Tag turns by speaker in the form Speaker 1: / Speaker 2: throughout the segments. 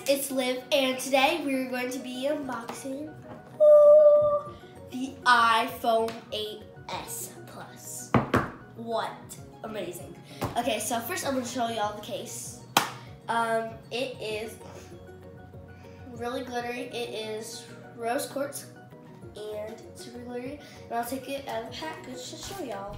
Speaker 1: it's Liv, and today we're going to be unboxing the iPhone 8s Plus. What amazing. Okay, so first I'm going to show you all the case. It is really glittery. It is rose quartz and super glittery. And I'll take it out of the package to show y'all.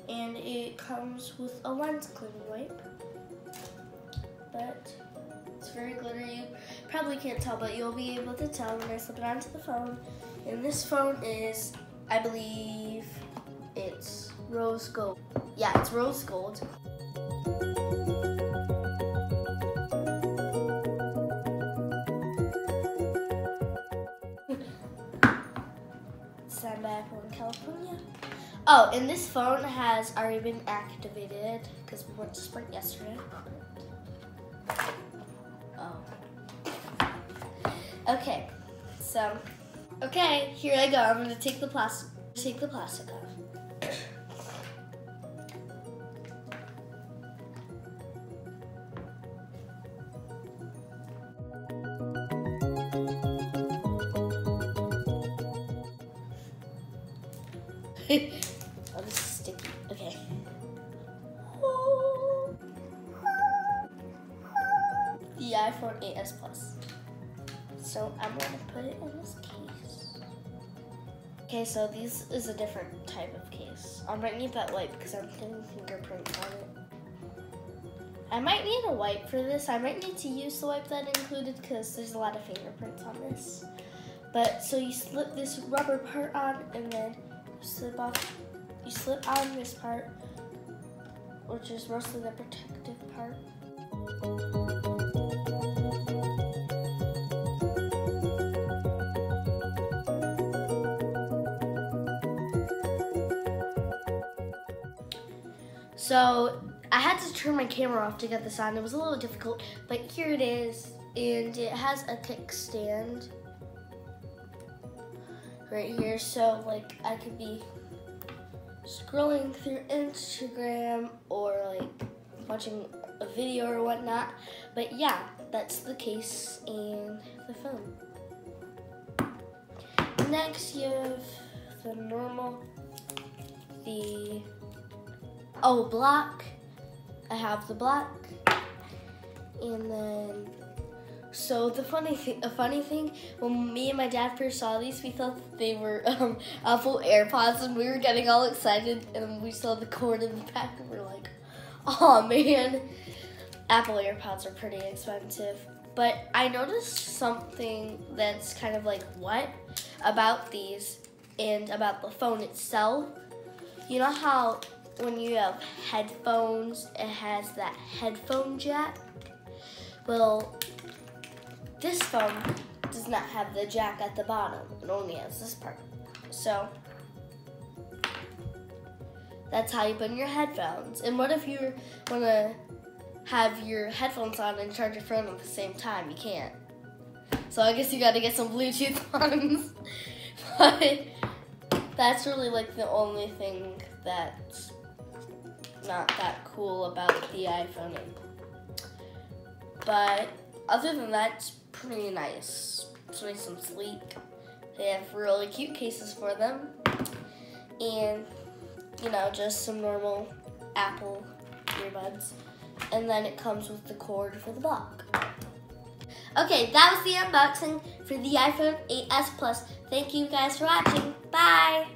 Speaker 1: And it comes with a lens cleaning wipe, but it's very glittery. You probably can't tell, but you'll be able to tell when I slip it onto the phone. And this phone is, I believe, it's rose gold. Yeah, it's rose gold. Signed by Apple in California. Oh, and this phone has already been activated because we went to Sprint yesterday. Oh. Okay, so, okay, here I go. I'm gonna take the plastic off. Oh, this is sticky. Okay. The iPhone 8s Plus. So I'm gonna put it in this case. Okay, so this is a different type of case. I might need that wipe because I'm getting fingerprints on it. I might need a wipe for this. I might need to use the wipe that included because there's a lot of fingerprints on this. But so you slip this rubber part on and then slip off. You slip on this part, which is mostly the protective part. So I had to turn my camera off to get this on. It was a little difficult, but here it is, and it has a kickstand right here, so like I could be scrolling through Instagram or like watching a video or whatnot. But yeah, that's the case and the phone. Next you have the normal, black. I have the black, and then so a funny thing, when me and my dad first saw these, we thought they were Apple AirPods, and we were getting all excited, and we saw the cord in the back, and we're like, oh man, Apple AirPods are pretty expensive. But I noticed something that's kind of like what about these and about the phone itself. You know how when you have headphones, it has that headphone jack? Well, this phone does not have the jack at the bottom. It only has this part. So that's how you put in your headphones. And what if you want to have your headphones on and charge your phone at the same time? You can't. So I guess you got to get some Bluetooth ones. But that's really like the only thing that's not that cool about the iPhone 8. But other than that, it's pretty nice. It's nice and sleek. They have really cute cases for them. And, you know, just some normal Apple earbuds. And then it comes with the cord for the block. Okay, that was the unboxing for the iPhone 8s Plus. Thank you guys for watching. Bye!